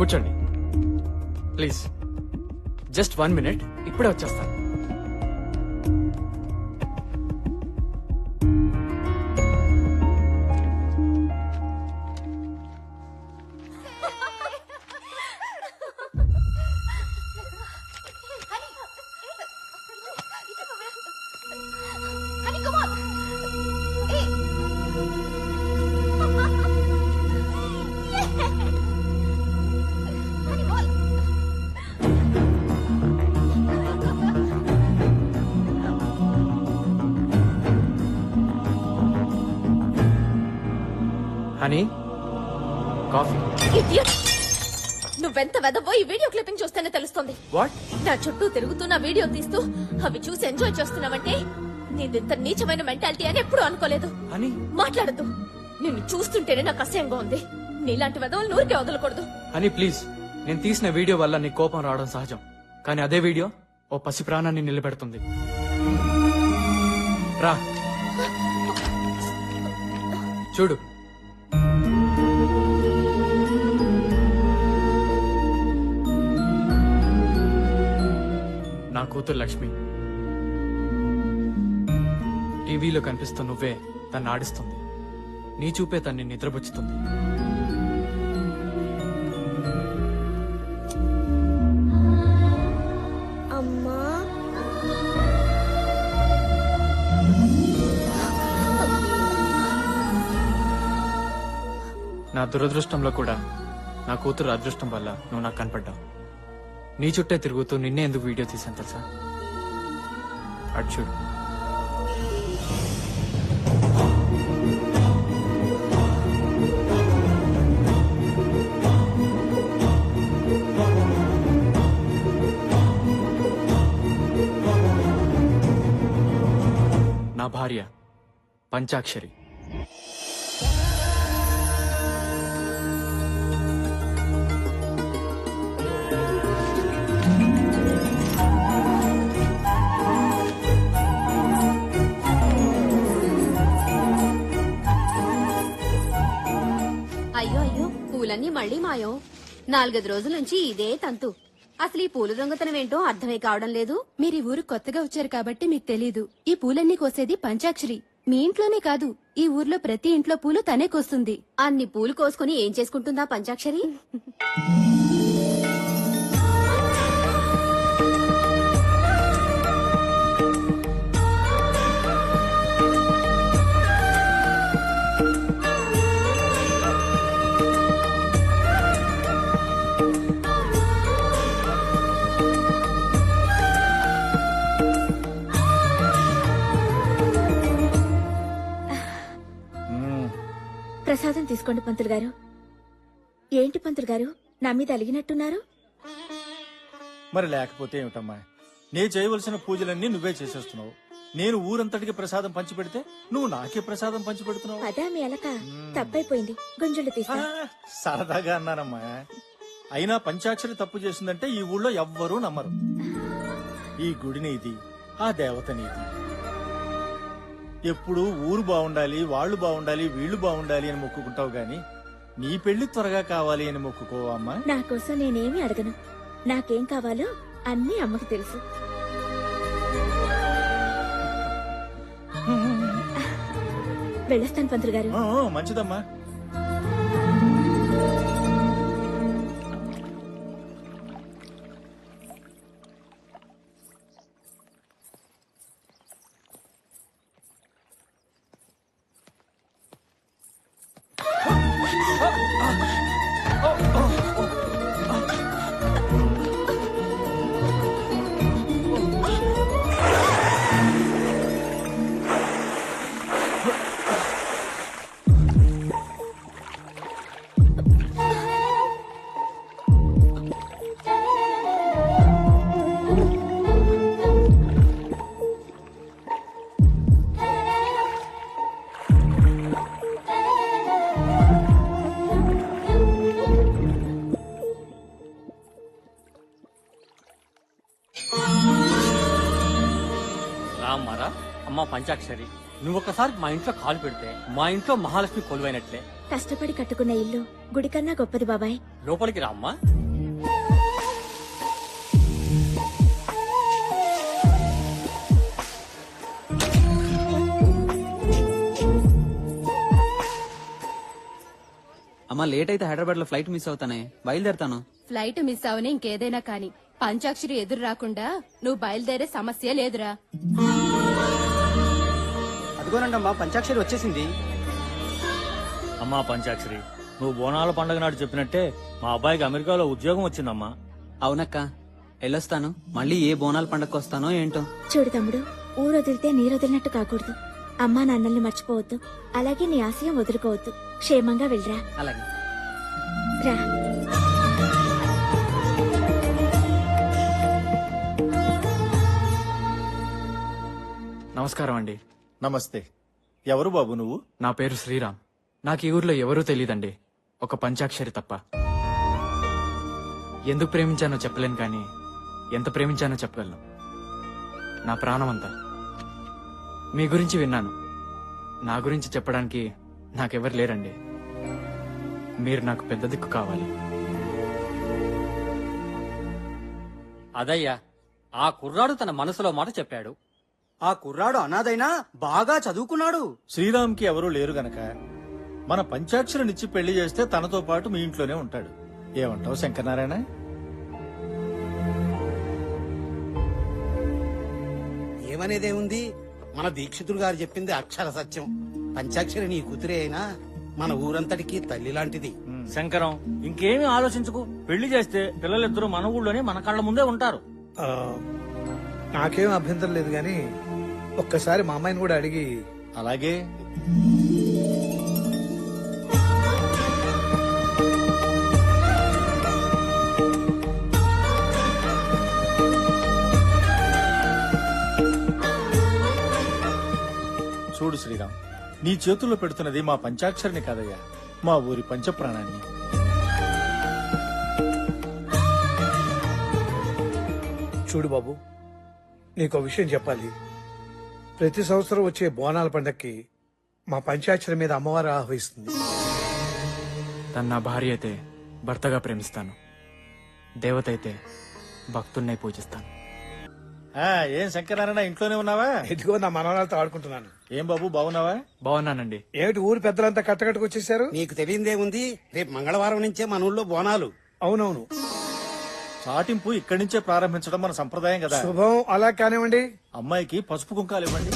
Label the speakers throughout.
Speaker 1: కూర్చోండి please. Just 1 minute, ఇప్పుడే వచ్చేస్తాను. Honey, coffee.
Speaker 2: నువ్వెంత వెదవో ఈ వీడియో క్లిప్పింగ్ చూస్తేనే తెలుస్తుంది.
Speaker 1: వాట్?
Speaker 2: నా చుట్టూ తిరుగుతున్న వీడియో తీస్తూ అవి చూసి ఎంజాయ్ చేస్తున్నావంటే నీదింత నీచమైన మెంటాలిటీ అని ఎప్పుడు అనుకోలేదు.
Speaker 1: హనీ,
Speaker 2: మాట్లాడద్దు. నిన్ను చూస్తుంటేనే నాకు అసహ్యంగా ఉంది. నీలాంటి వెదవులు నూరికే వదలకూడదు.
Speaker 1: Honey please. నేను తీసిన వీడియో వల్ల నీ కోపం రావడం సహజం, కానీ అదే వీడియో ఓ పసి ప్రాణాన్ని నిలబెడుతుంది. రా చూడు. నా కూతురు లక్ష్మి. టీవీలో కనిపిస్తున్న నువ్వే తన్ని ఆడిస్తుంది. నీ చూపే తన్ని నిద్రపుచ్చుతుంది.
Speaker 2: అమ్మా,
Speaker 1: నా దురదృష్టంలో కూడా నా కూతురు అదృష్టం వల్ల నువ్వు నాకు కనపడ్డావు. నీ చుట్టే తిరుగుతూ నిన్నే ఎందుకు వీడియో తీసాను తెలుసా? అటు చూడు. నా భార్య పంచాక్షరి.
Speaker 3: అయ్యో అయ్యో, పూలన్నీ మళ్ళీ మాయం. 4-5 రోజుల నుంచి ఇదే తంతు. అసలు ఈ పూల దొంగతనం ఏంటో అర్థమే కావడం లేదు.
Speaker 4: మీరు ఈ ఊరు కొత్తగా వచ్చారు కాబట్టి మీకు తెలీదు. ఈ పూలన్నీ కోసేది పంచాక్షరి. మీ ఇంట్లోనే కాదు, ఈ ఊర్లో ప్రతి ఇంట్లో పూలు తనే కోస్తుంది.
Speaker 3: అన్ని పూలు కోసుకుని ఏం చేసుకుంటుందా పంచాక్షరి?
Speaker 2: ప్రసాదం తీసుకోండి పంతులు గారు. ఏంటి పంతులు గారు, నా మీద అలిగినట్టున్నారు?
Speaker 5: మరి లేకపోతే ఏమిటమ్మా, నే చేయవలసిన పూజలన్నీ నువ్వే చేసేస్తున్నావు. నేను ఊరంతటికి ప్రసాదం పంచిపెడితే నువ్వు నాకే ప్రసాదం పంచిపెడుతున్నావు.
Speaker 2: అదా మీ అలక? తప్పైపోయింది, గుంజుళ్ళు తీసా.
Speaker 5: సరదాగా అన్నానమ్మా. అయినా పంచాక్షరి తప్పు చేసిందంటే ఈ ఊళ్ళో ఎవ్వరూ నమ్మరు. ఈ గుడి నీది, ఆ దేవత నీది. ఎప్పుడు ఊరు బాగుండాలి, వాళ్ళు బాగుండాలి, వీళ్ళు బాగుండాలి అని మొక్కుకుంటావు గాని నీ పెళ్లి త్వరగా కావాలి అని మొక్కుకోవమ్మా.
Speaker 2: నా కోసం నేనేమి అడగను. నాకేం కావాలో అన్నీ అమ్మకి తెలుసు. వెళ్ళొస్తాను పంతులు గారు.
Speaker 5: మంచిదమ్మా.
Speaker 6: రామ్మారా, అమ్మ పంచాక్షరి, నువ్వు ఒక్కసారి మా ఇంట్లో కాలు పెడితే మా ఇంట్లో మహాలక్ష్మి కొలువైనట్లే.
Speaker 2: కష్టపడి కట్టుకున్న ఇల్లు గుడి కన్నా గొప్పది బాబాయ్.
Speaker 6: లోపలికి రామ్మా.
Speaker 7: అమ్మా లేట్ అయితే హైదరాబాద్ లో ఫ్లైట్ మిస్ అవుతానే, బయలుదేరుతాను.
Speaker 4: ఫ్లైట్ మిస్ అవని ఇంకేదైనా కాని పంచాక్షరి ఎదురు రాకుండా నువ్వు బయలుదేరే సమస్య లేదురా.
Speaker 8: అదిగోనండమ్మా పంచాక్షరి వచ్చేసింది.
Speaker 5: అమ్మా పంచాక్షరి, నువ్వు బోనాల పండగ నాడు చెప్పినట్టే మా అబ్బాయికి అమెరికాలో ఉద్యోగం వచ్చిందమ్మా.
Speaker 7: అవునక్క, వెళ్ళొస్తాను. మళ్ళీ ఏ బోనాల పండగకు వస్తానో ఏంటో.
Speaker 2: చూడు తమ్ముడు, ఊరొదిలితే నీరొదిలినట్టు కాకూడదు. అమ్మా నాన్నల్ని మర్చిపోవద్దు. అలాగే నీ ఆశయం వదులుకోవద్దు. క్షేమంగా వెళ్ళరా.
Speaker 7: అలాగే.
Speaker 2: రా.
Speaker 1: నమస్కారం అండి.
Speaker 5: నమస్తే. ఎవరు బాబు నువ్వు?
Speaker 1: నా పేరు శ్రీరామ్. నాకు ఈ ఊర్లో ఎవరూ తెలీదండి, ఒక పంచాక్షరి తప్ప. ఎందుకు ప్రేమించానో చెప్పలేను కానీ ఎంత ప్రేమించానో చెప్పగలను. నా ప్రాణం అంతా. మీ గురించి విన్నాను. నా గురించి చెప్పడానికి నాకెవరు లేరండి. మీరు నాకు పెద్ద దిక్కు కావాలి.
Speaker 6: అదయ్యా, ఆ కుర్రాడు తన మనసులో మాట చెప్పాడు.
Speaker 8: ఆ కుర్రాడు అనాథైనా బాగా చదువుకున్నాడు.
Speaker 5: శ్రీరామ్కి ఎవరూ లేరు గనక మన పంచాక్షరినిచ్చి పెళ్లి చేస్తే తనతో పాటు మీ ఇంట్లోనే ఉంటాడు. ఏమంటావు శంకరనారాయణ?
Speaker 9: ఏమనేదేముంది, మన దీక్షితుడు గారు చెప్పింది అక్షర సత్యం. పంచాక్షరి నీ కూతురే అయినా మన ఊరంతటికి తల్లి లాంటిది.
Speaker 5: శంకరం, ఇంకేమీ ఆలోచించుకు. పెళ్లి చేస్తే పిల్లలిద్దరూ మన ఊళ్ళోనే మన కళ్ళ ముందే ఉంటారు.
Speaker 10: నాకేం అభ్యంతరం లేదు గాని ఒక్కసారి మా అమ్మాయిని కూడా అడిగి.
Speaker 5: అలాగే. చూడు శ్రీరామ్, నీ చేతుల్లో పెడుతున్నది మా పంచాక్షరిని కాదయ్యా, మా ఊరి పంచప్రాణాన్ని.
Speaker 10: చూడు బాబు, నీకో విషయం చెప్పాలి. ప్రతి సంవత్సరం వచ్చే బోనాల పండక్కి మా పంచాక్షరి మీద అమ్మవారు ఆహ్వానిస్తుంది.
Speaker 1: తను నా భార్య అయితే భర్తగా ప్రేమిస్తాను, దేవత అయితే భక్తున్నై పూజిస్తాను.
Speaker 5: ఏం శంకరనారాయణ, ఇంట్లోనే ఉన్నావా?
Speaker 10: ఇదిగో నా మనవరాలతో ఆడుకుంటున్నాను.
Speaker 5: ఏం బాబు, బాగున్నావా?
Speaker 1: బాగున్నానండి.
Speaker 10: ఏమిటి ఊరు పెద్దలంతా కట్టకట్టుకు వచ్చేసారు?
Speaker 9: నీకు తెలియదేముంది, రేపు మంగళవారం నుంచే మన ఊళ్ళో బోనాలు.
Speaker 10: అవునవును,
Speaker 5: చాటింపు ఇక్కడి నుంచే ప్రారంభించడం మన సంప్రదాయం కదా.
Speaker 10: శుభం. అలా కానివ్వండి.
Speaker 5: అమ్మాయికి పసుపు కుంకాలు ఇవ్వండి.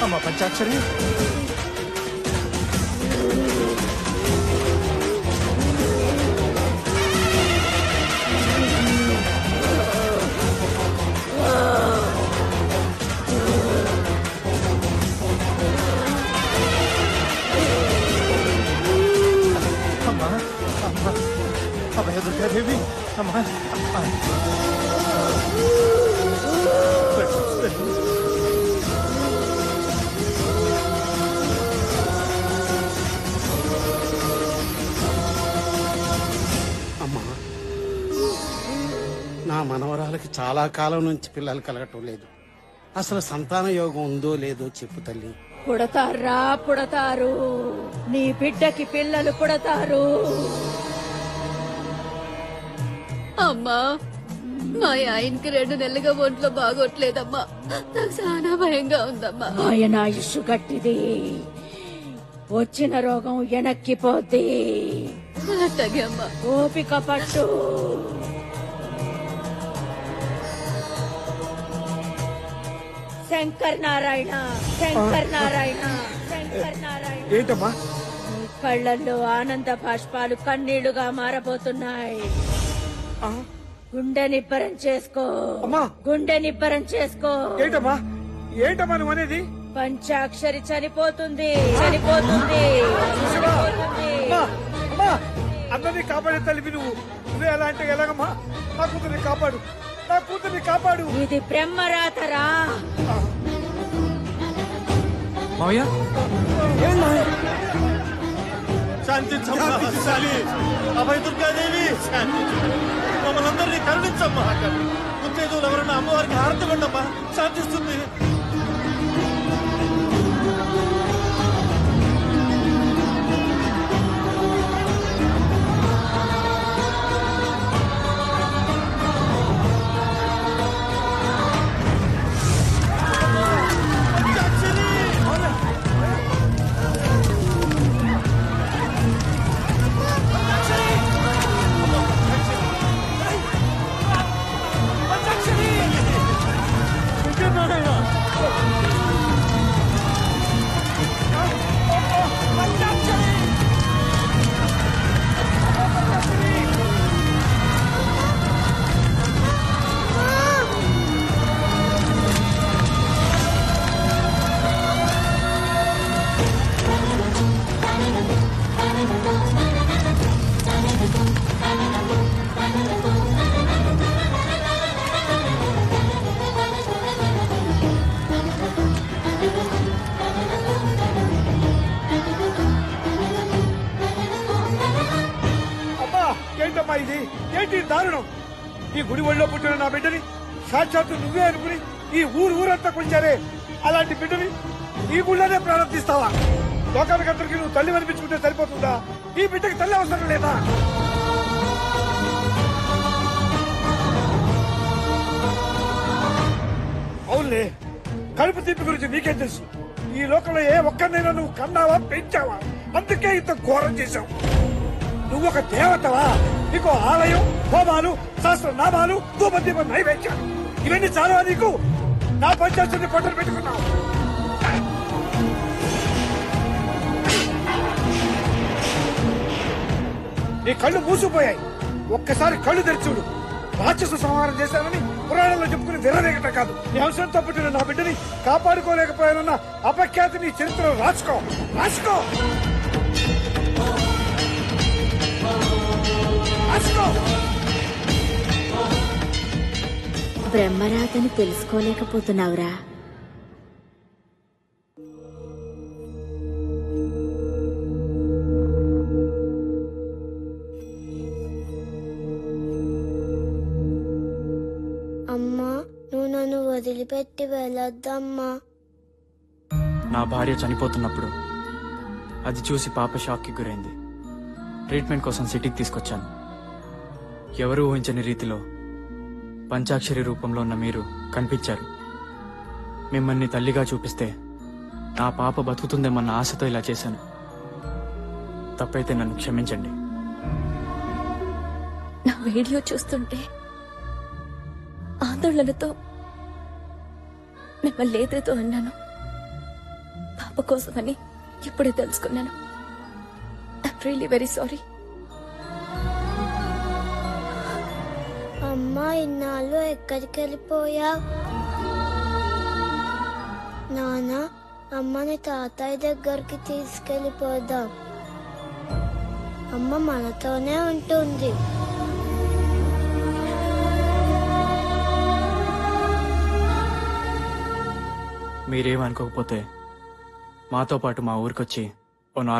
Speaker 5: అమ్మ పంచాక్షరి, అభయ దుర్గాదేవి అమ్మా
Speaker 9: అమ్మా, నా మనవరాలకి చాలా కాలం నుంచి పిల్లలు కలగటం లేదు. అసలు సంతాన యోగం ఉందో లేదో చెప్పు తల్లి.
Speaker 2: పుడతారా పుడతారు, నీ బిడ్డకి పిల్లలు పుడతారు.
Speaker 3: అమ్మా మా ఆయనకి 2 నెలలుగా ఒంట్లో బాగోట్లేదమ్మా. నాకు చాలా భయంగా ఉందమ్మా.
Speaker 2: ఆయన ఆయుష్ గట్టిది, వచ్చిన రోగం వెనక్కిపోద్ది.
Speaker 3: అట్టగే అమ్మా.
Speaker 2: ఓపిక పట్టు. శంకర్ నారాయణ, శంకర్ నారాయణ, శంకర్ నారాయణ.
Speaker 10: ఏంటమ్మా?
Speaker 2: నీ కళ్ళల్లో ఆనంద బాష్పాలు కన్నీళ్లుగా మారబోతున్నాయి. గుండె నిబ్బరం చేసుకో,
Speaker 10: అమ్మా.
Speaker 2: గుండె నిబ్బరం చేసుకో.
Speaker 10: ఏంటమ్మా? ఏంటమ్మా నువ్వు అనేది?
Speaker 2: పంచాక్షరి చనిపోతుంది, చనిపోతుంది, చనిపోతుంది.
Speaker 10: అమ్మా, అమ్మా, అందరినీ కాపాడే తల్లివి నువ్వు. నువ్వే అలా అంటే ఎలాగమ్మా? నా కూతుర్ని కాపాడు, నా కూతుర్ని కాపాడు.
Speaker 2: ఇది బ్రహ్మరాతరా.
Speaker 1: మావయ్య
Speaker 5: శాంతించమ్మా శాలి. అభయ దుర్గాదేవి శాంతించు, మమ్మల్ని అందరినీ కరుణించమ్మా. ఉత్తేజులు ఎవరన్నా అమ్మవారికి హారతి కొండమ్మా, శాంతిస్తుంది.
Speaker 10: ఏంటమ్మా ఇది? ఏంటి దారుణం? ఈ గుడి ఒళ్ళో పుట్టిన నా బిడ్డని సాక్షాత్తు నువ్వే అనుకుని ఈ ఊరంతా కొంచారే, అలాంటి బిడ్డని ఈ గుళ్ళోనే ప్రారంభిస్తావా? లోకానికందరికి నువ్వు తల్లి అనిపించుకుంటే సరిపోతుందా? ఈ బిడ్డకి తల్లి అవసరం లేదా? అవునులే, కడుపు తీపి గురించి నీకేం తెలుసు? ఈ లోకంలో ఏ ఒక్కరినైనా నువ్వు కన్నావా, పెంచావా? అందుకే ఇంత ఘోరం చేశావు. నువ్వు ఒక దేవతవా? నీకు ఆలయం, హోమాలు, సహస్రనామాలు, ధూపదీప నైవేద్యాలు ఇవన్నీ చాలా నీకు? నా పంచాయతీని పొట్టలు పెట్టుకున్నావు. నీ కళ్ళు మూసిపోయాయి. ఒక్కసారి కళ్ళు తెరిచూడు. రాక్షస సంహారం చేశానని పురాణంలో చెప్పుకుని విరవేగట కాదు. నీ అంశంతో పుట్టిన నా బిడ్డని కాపాడుకోలేకపోయానన్న అపఖ్యాతి నీ చరిత్రలో రాసుకో, రాసుకో.
Speaker 2: బ్రహ్మరాతని తెలుసుకోలేకపోతున్నావురా.
Speaker 11: అమ్మా, నువ్వు నన్ను వదిలిపెట్టి వెళ్ళొద్దమ్మా.
Speaker 1: నా భార్య చనిపోతున్నప్పుడు అది చూసి పాప షాక్కి గురైంది. ట్రీట్మెంట్ కోసం సిటీకి తీసుకొచ్చాను. ఎవరూ ఊహించని రీతిలో పంచాక్షరి రూపంలో ఉన్న మీరు కనిపించారు. మిమ్మల్ని తల్లిగా చూపిస్తే నా పాప బతుకుతుందేమన్న ఆశతో ఇలా చేశాను. తప్పైతే నన్ను క్షమించండి.
Speaker 11: నా వీడియో చూస్తుంటే ఆందోళనతో మిమ్మల్ని ఏదేదో అన్నాను. పాప కోసమని ఇప్పుడే తెలుసుకున్నాను. I'm really very sorry. అమ్మా, ఇన్నాళ్ళు ఎక్కడికి వెళ్ళిపోయావు? నాన్న, అమ్మని తాతయ్య దగ్గరికి తీసుకెళ్ళిపోదాం. అమ్మ మనతోనే ఉంటుంది.
Speaker 1: మీరేం అనుకోకపోతే మాతో పాటు మా ఊరికొచ్చి ఓ 4